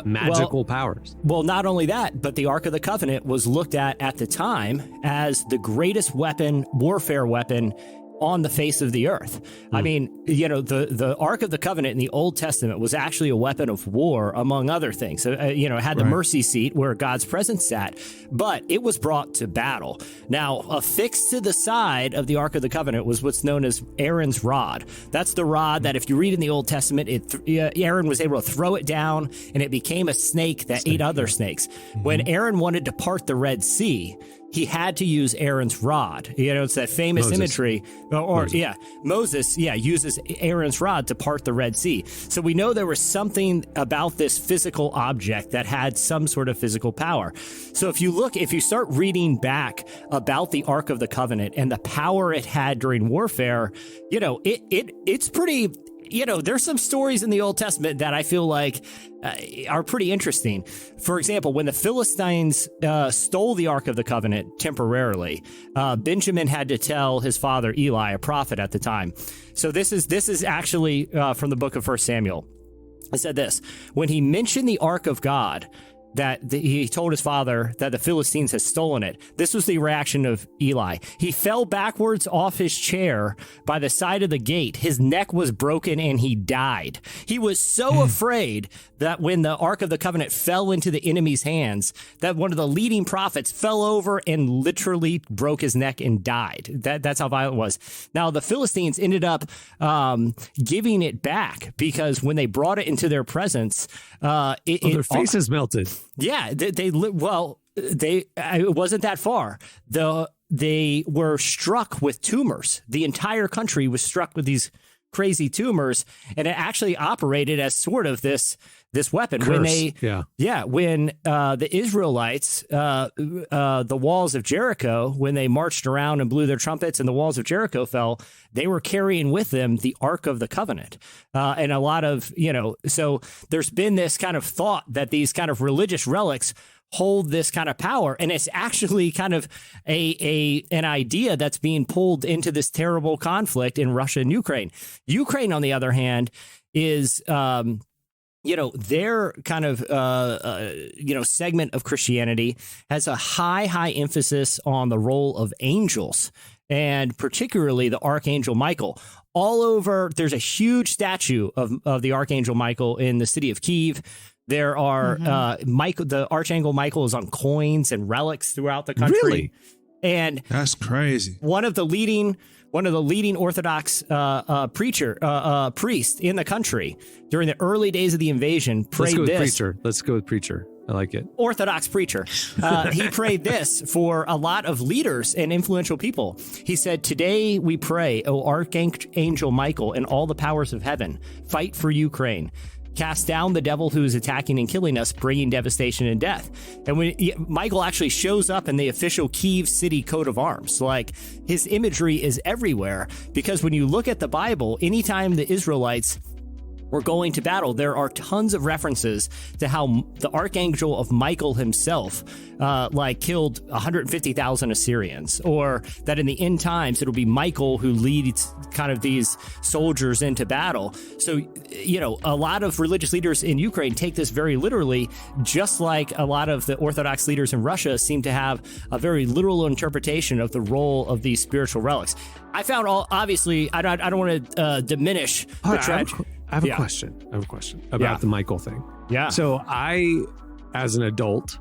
S2: magical powers.
S3: Well, not only that, but the Ark of the Covenant was looked at the time as the greatest warfare weapon on the face of the earth. I mean, the Ark of the Covenant in the Old Testament was actually a weapon of war, among other things. It had the mercy seat where God's presence sat, but it was brought to battle. Now, affixed to the side of the Ark of the Covenant was what's known as Aaron's rod. That's the rod that, if you read in the Old Testament, Aaron was able to throw it down, and it became a snake that ate other snakes. When Aaron wanted to part the Red Sea, he had to use Aaron's rod. It's that famous imagery. Moses uses Aaron's rod to part the Red Sea. So we know there was something about this physical object that had some sort of physical power. So if you start reading back about the Ark of the Covenant and the power it had during warfare, it's pretty. There's some stories in the Old Testament that I feel like are pretty interesting. For example, when the Philistines stole the Ark of the Covenant temporarily, Benjamin had to tell his father Eli, a prophet at the time. So this is actually from the book of 1 Samuel. It said this: when he mentioned the Ark of God, he told his father that the Philistines had stolen it. This was the reaction of Eli. He fell backwards off his chair by the side of the gate. His neck was broken and he died. He was so afraid that when the Ark of the Covenant fell into the enemy's hands, that one of the leading prophets fell over and literally broke his neck and died. That's how violent it was. Now, the Philistines ended up giving it back because when they brought it into their presence,
S2: their faces melted.
S3: Yeah, it wasn't that far. They were struck with tumors. The entire country was struck with these crazy tumors, and it actually operated as sort of this weapon.
S2: Curse.
S3: When the Israelites, the walls of Jericho, when they marched around and blew their trumpets and the walls of Jericho fell, they were carrying with them the Ark of the Covenant. And a lot of, so there's been this kind of thought that these kind of religious relics hold this kind of power. And it's actually kind of an idea that's being pulled into this terrible conflict in Russia and Ukraine. Ukraine, on the other hand, is their kind of, segment of Christianity has a high emphasis on the role of angels, and particularly the Archangel Michael. All over, there's a huge statue of the Archangel Michael in the city of Kyiv. There are the Archangel Michael is on coins and relics throughout the country.
S2: Really?
S3: And
S5: that's crazy.
S3: One of the leading Orthodox priest in the country during the early days of the invasion prayed
S2: Let's go with preacher. I like it.
S3: Orthodox preacher. He prayed this for a lot of leaders and influential people. He said, "Today we pray, O Archangel Michael and all the powers of heaven, fight for Ukraine. Cast down the devil who is attacking and killing us, bringing devastation and death." And when Michael actually shows up in the official Kyiv city coat of arms, like his imagery is everywhere, because when you look at the Bible, anytime the Israelites were going to battle, there are tons of references to how the Archangel of Michael himself killed 150,000 Assyrians, or that in the end times it'll be Michael who leads kind of these soldiers into battle. So, a lot of religious leaders in Ukraine take this very literally, just like a lot of the Orthodox leaders in Russia seem to have a very literal interpretation of the role of these spiritual relics. I found obviously, I don't want to diminish the tragedy.
S2: I have a question about the Michael thing.
S3: Yeah.
S2: So I, as an adult,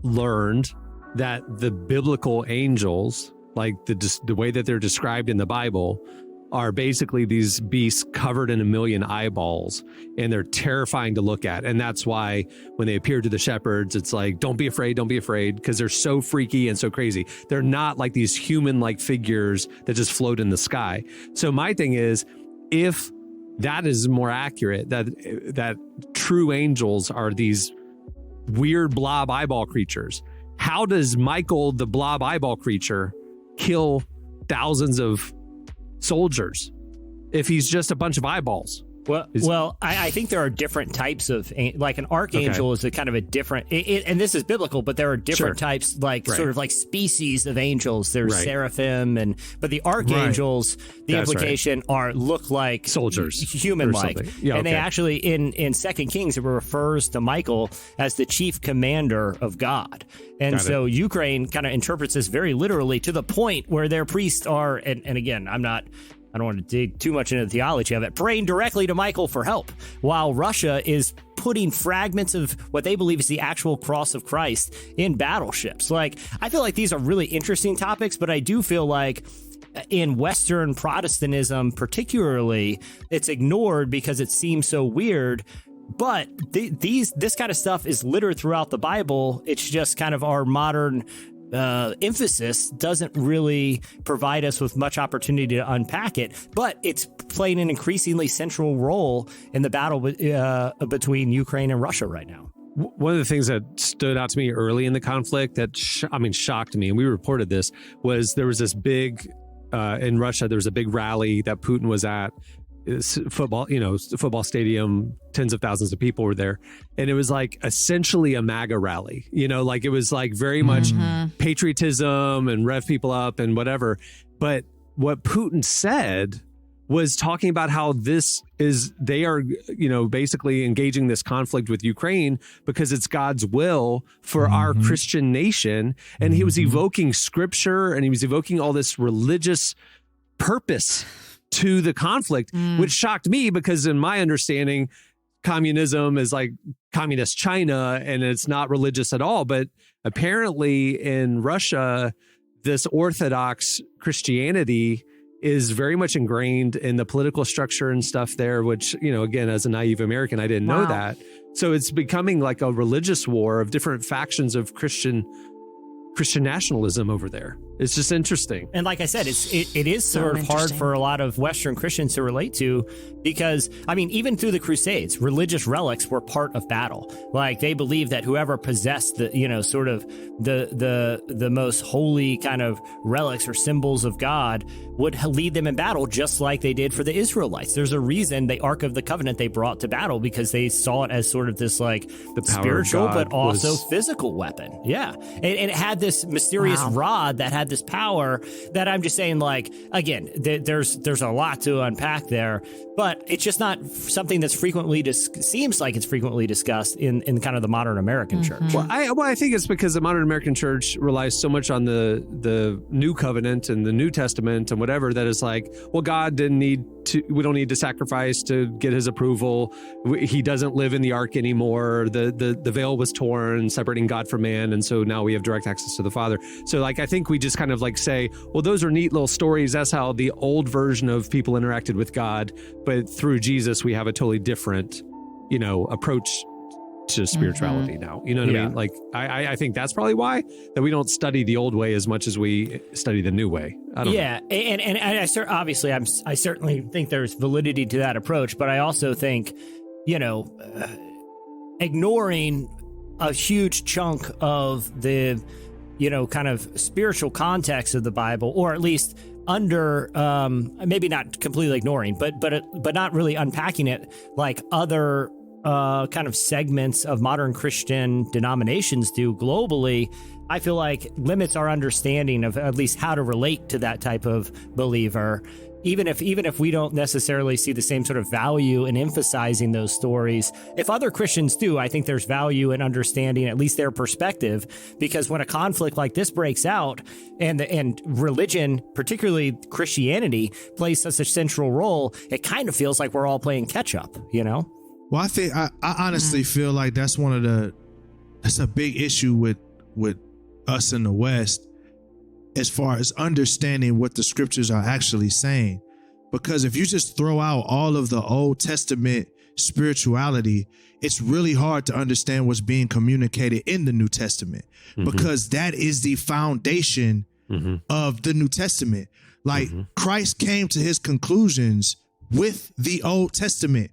S2: learned that the biblical angels, like the way that they're described in the Bible, are basically these beasts covered in 1,000,000 eyeballs, and they're terrifying to look at. And that's why when they appear to the shepherds, it's like, don't be afraid, because they're so freaky and so crazy. They're not like these human-like figures that just float in the sky. So my thing is, if that is more accurate, that true angels are these weird blob eyeball creatures, how does Michael, the blob eyeball creature, kill thousands of soldiers if he's just a bunch of eyeballs?
S3: Well, I think there are different types of, like an archangel is a kind of a different, and this is biblical, but there are different types, sort of like species of angels. There's seraphim, but the archangels, the implication look like
S2: soldiers,
S3: human-like. And they actually, in 2 Kings, it refers to Michael as the chief commander of God. And so Ukraine kind of interprets this very literally to the point where their priests are, and again, I don't want to dig too much into the theology of it, praying directly to Michael for help, while Russia is putting fragments of what they believe is the actual cross of Christ in battleships. Like, I feel like these are really interesting topics, but I do feel like in Western Protestantism particularly, it's ignored because it seems so weird. But this kind of stuff is littered throughout the Bible. It's just kind of our modern emphasis doesn't really provide us with much opportunity to unpack it, but it's playing an increasingly central role in the battle between Ukraine and Russia right now.
S2: One of the things that stood out to me early in the conflict that shocked me, and we reported this, was there was this big in Russia. There was a big rally that Putin was at. Football, football stadium, tens of thousands of people were there. And it was like essentially a MAGA rally, like it was like very much patriotism and rev people up and whatever. But what Putin said was talking about how they are, basically engaging this conflict with Ukraine because it's God's will for our Christian nation. And he was evoking scripture and he was evoking all this religious purpose to the conflict, which shocked me because in my understanding, communism is like communist China and it's not religious at all. But apparently in Russia, this Orthodox Christianity is very much ingrained in the political structure and stuff there, which, again, as a naive American, I didn't know that. So it's becoming like a religious war of different factions of Christian nationalism over there. It's just interesting.
S3: And like I said, it is sort of hard for a lot of Western Christians to relate to because, even through the Crusades, religious relics were part of battle. Like they believed that whoever possessed the, sort of the most holy kind of relics or symbols of God would lead them in battle just like they did for the Israelites. There's a reason the Ark of the Covenant they brought to battle because they saw it as sort of this like the spiritual but also physical weapon. Yeah. And it had this mysterious rod that had this power that I'm just saying, like, again, there's a lot to unpack there, but it's just not something that's seems like it's frequently discussed in kind of the modern American church.
S2: Well, I think it's because the modern American church relies so much on the New Covenant and the New Testament and whatever that is like, well, God we don't need to sacrifice to get his approval. He doesn't live in the ark anymore. The veil was torn, separating God from man. And so now we have direct access to the Father. So like, I think we just kind of like say, well, those are neat little stories. That's how the old version of people interacted with God. But through Jesus, we have a totally different, approach to spirituality now. You know what I mean? Like, I think that's probably why that we don't study the old way as much as we study the new way. I don't know.
S3: And I certainly think there's validity to that approach, but I also think, ignoring a huge chunk of the, kind of spiritual context of the Bible, or at least under, maybe not completely ignoring, but not really unpacking it like other kind of segments of modern Christian denominations do globally, I feel like limits our understanding of at least how to relate to that type of believer. Even if we don't necessarily see the same sort of value in emphasizing those stories, if other Christians do, I think there's value in understanding at least their perspective, because when a conflict like this breaks out and religion, particularly Christianity, plays such a central role, it kind of feels like we're all playing catch up,
S5: Well, I think I honestly feel like that's a big issue with us in the West, as far as understanding what the scriptures are actually saying. Because if you just throw out all of the Old Testament spirituality, it's really hard to understand what's being communicated in the New Testament, because that is the foundation of the New Testament. Like Christ came to his conclusions with the Old Testament.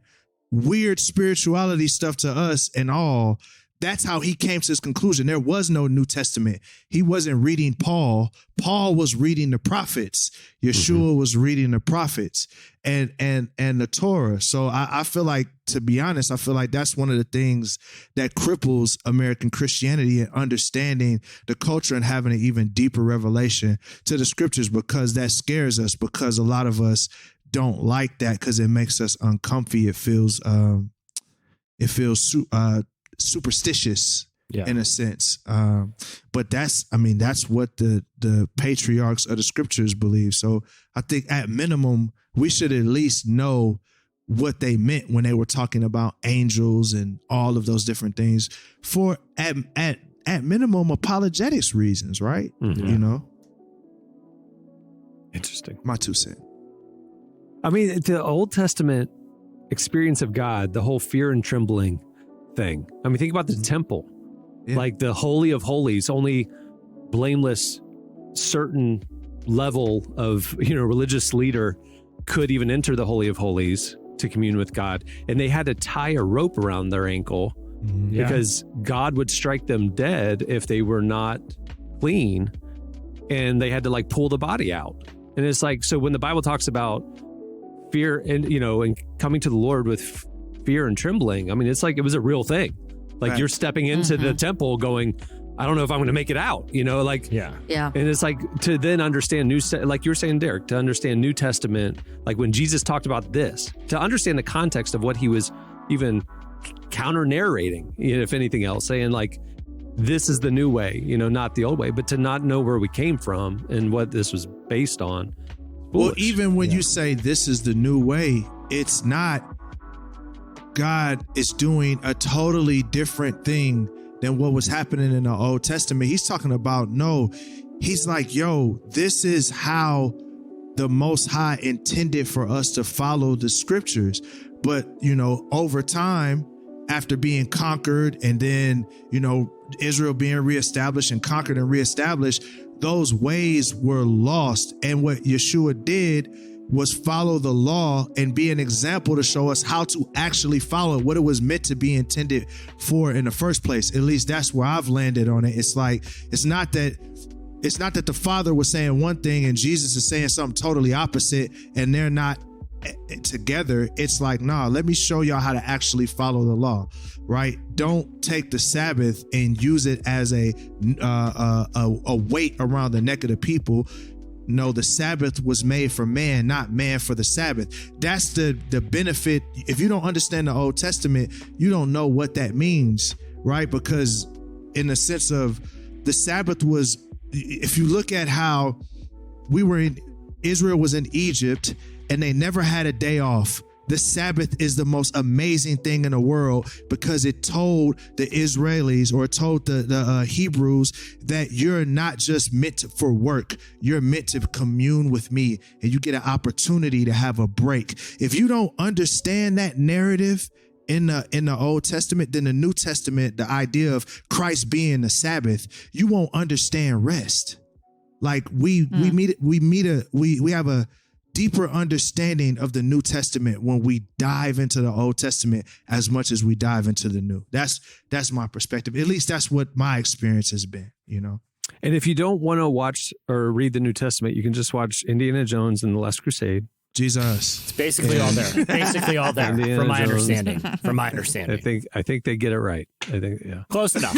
S5: Weird spirituality stuff to us and all, that's how he came to his conclusion. There was no New Testament. He wasn't reading Paul. Paul was reading the prophets. Yeshua was reading the prophets and the Torah. So I feel like, to be honest, I feel like that's one of the things that cripples American Christianity and understanding the culture and having an even deeper revelation to the scriptures, because that scares us, because a lot of us don't like that because it makes us uncomfy. It feels superstitious in a sense. But that's what the patriarchs of the scriptures believe. So I think at minimum, we should at least know what they meant when they were talking about angels and all of those different things for at minimum apologetics reasons, right? You know?
S2: Interesting.
S5: My 2 cents.
S2: I mean, the Old Testament experience of God, the whole fear and trembling thing. I mean, think about the temple, like the Holy of Holies, only blameless, certain level of, religious leader could even enter the Holy of Holies to commune with God. And they had to tie a rope around their ankle because God would strike them dead if they were not clean. And they had to pull the body out. And it's like, so when the Bible talks about fear and, and coming to the Lord with fear and trembling, I mean, it's like it was a real thing. Like you're stepping into the temple going, I don't know if I'm going to make it out, Yeah. And it's like to then understand like you were saying, Derek, to understand New Testament, like when Jesus talked about this, to understand the context of what he was even counter narrating, if anything else, saying like, this is the new way, not the old way, but to not know where we came from and what this was based on.
S5: Well, even when you say this is the new way, it's not. God is doing a totally different thing than what was happening in the Old Testament. He's talking about, he's like, this is how the Most High intended for us to follow the scriptures. But, over time, after being conquered and then, Israel being reestablished and conquered and reestablished, those ways were lost. And what Yeshua did was follow the law and be an example to show us how to actually follow what it was meant to be intended for in the first place. At least that's where I've landed on it. It's like, it's not that the Father was saying one thing and Jesus is saying something totally opposite and they're not together. It's like, let me show y'all how to actually follow the law, right? Don't take the Sabbath and use it as a weight around the neck of the people. No, the Sabbath was made for man, not man for the Sabbath. That's the benefit. If you don't understand the Old Testament, you don't know what that means, right? Because in the sense of the Sabbath was, if you look at how Israel was in Egypt and they never had a day off. The Sabbath is the most amazing thing in the world because it told the Israelis or it told the Hebrews that you're not just meant for work. You're meant to commune with me and you get an opportunity to have a break. If you don't understand that narrative in the Old Testament, then the New Testament, the idea of Christ being the Sabbath, you won't understand rest. Like we have a deeper understanding of the New Testament when we dive into the Old Testament as much as we dive into the New. That's my perspective. At least that's what my experience has been,
S2: And if you don't want to watch or read the New Testament, you can just watch Indiana Jones and the Last Crusade.
S5: Jesus.
S3: It's basically all there. Basically all there. From my understanding.
S2: I think they get it right. I think, yeah.
S3: Close enough.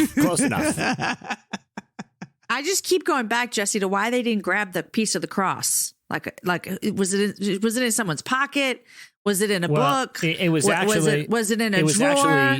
S4: I just keep going back, Jesse, to why they didn't grab the piece of the cross. Like, was it in someone's pocket? Was it in a book?
S3: It was actually.
S4: Was it in a drawer?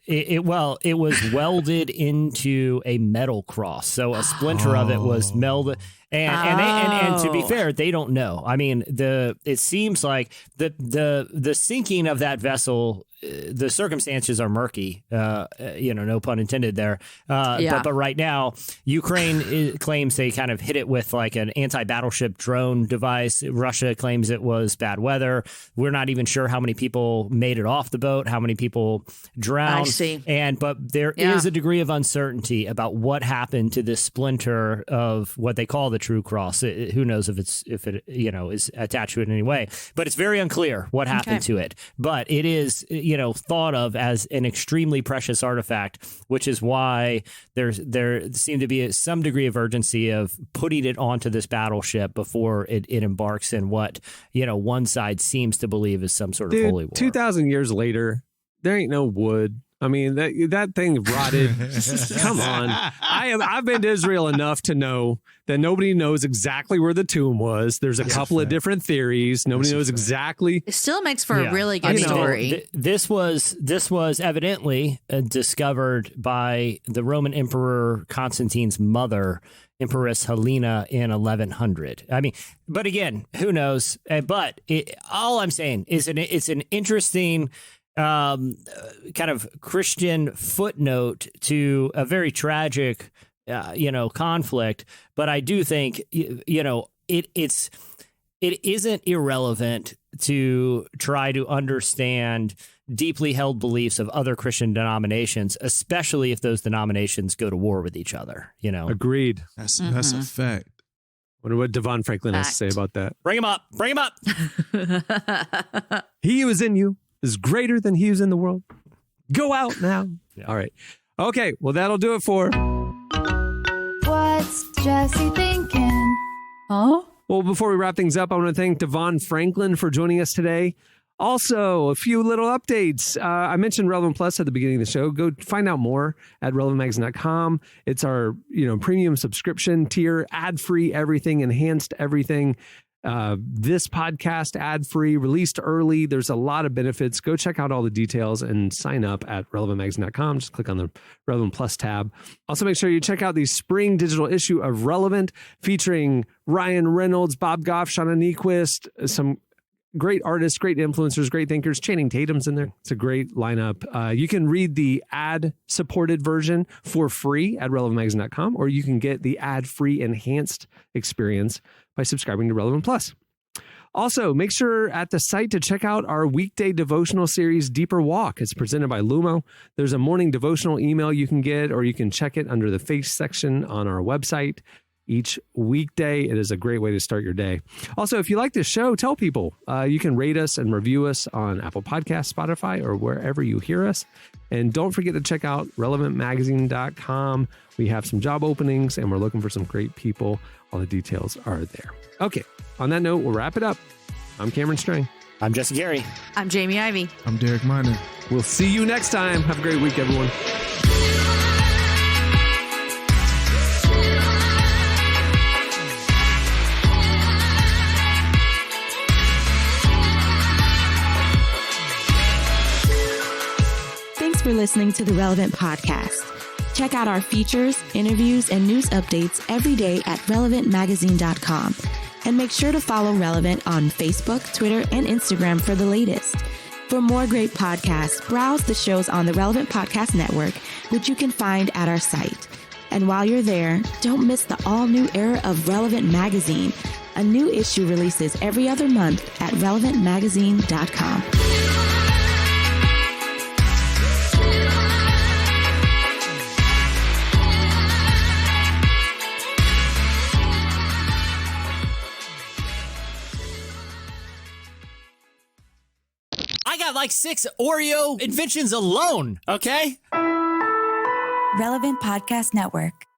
S3: It was welded into a metal cross, so a splinter of it was melded. And to be fair, they don't know. I mean, it seems like the sinking of that vessel, the circumstances are murky. No pun intended there. But right now, Ukraine claims they kind of hit it with like an anti-battleship drone device. Russia claims it was bad weather. where we're not even sure how many people made it off the boat, how many people drowned.
S4: I see.
S3: But there is a degree of uncertainty about what happened to this splinter of what they call the True Cross. Who knows if it is attached to it in any way, but it's very unclear what happened to it. But it is, thought of as an extremely precious artifact, which is why there seemed to be some degree of urgency of putting it onto this battleship before it embarks in what, one side seems to believe is some sort of holy war.
S2: 2,000 years later, there ain't no wood. I mean, that thing rotted. Come on. I've been to Israel enough to know that nobody knows exactly where the tomb was. There's a couple of different theories. Nobody knows exactly.
S4: It still makes for a really good story.
S3: This was evidently discovered by the Roman Emperor Constantine's mother, Empress Helena, in 1100. I mean, but again, who knows? But all I'm saying is it's an interesting kind of Christian footnote to a very tragic, conflict. But I do think, it isn't irrelevant to try to understand deeply held beliefs of other Christian denominations, especially if those denominations go to war with each other.
S2: Agreed.
S5: That's a fact.
S2: Wonder what DeVon Franklin has to say about that.
S3: Bring him up. Bring him up.
S2: He who is in you is greater than he who's in the world. Go out now. Yeah. All right. Okay. Well, that'll do it for
S11: What's Jesse thinking? Huh?
S2: Well, before we wrap things up, I want to thank DeVon Franklin for joining us today. Also, a few little updates. I mentioned Relevant Plus at the beginning of the show. Go find out more at relevantmagazine.com. It's our premium subscription tier, ad-free everything, enhanced everything. This podcast ad-free, released early. There's a lot of benefits. Go check out all the details and sign up at relevantmagazine.com. Just click on the Relevant Plus tab. Also, make sure you check out the spring digital issue of Relevant featuring Ryan Reynolds, Bob Goff, Shauna Niequist, some great artists, great influencers, great thinkers. Channing Tatum's in there. It's a great lineup. You can read the ad-supported version for free at relevantmagazine.com, or you can get the ad-free enhanced experience by subscribing to Relevant Plus. Also, make sure at the site to check out our weekday devotional series, Deeper Walk. It's presented by Lumo. There's a morning devotional email you can get, or you can check it under the Face section on our website each weekday. It is a great way to start your day. Also, if you like this show, tell people. You can rate us and review us on Apple Podcasts, Spotify, or wherever you hear us. And don't forget to check out relevantmagazine.com. We have some job openings and we're looking for some great people. All the details are there. Okay. On that note, we'll wrap it up. I'm Cameron Strang.
S3: I'm Jesse Gary.
S4: I'm Jamie Ivey.
S5: I'm Derek Miner.
S2: We'll see you next time. Have a great week, everyone.
S1: Thanks for listening to the Relevant Podcast. Check out our features, interviews, and news updates every day at relevantmagazine.com. And make sure to follow Relevant on Facebook, Twitter, and Instagram for the latest. For more great podcasts, browse the shows on the Relevant Podcast Network, which you can find at our site. And while you're there, don't miss the all-new era of Relevant Magazine. A new issue releases every other month at relevantmagazine.com.
S3: I got like 6 Oreo inventions alone, okay?
S11: Relevant Podcast Network.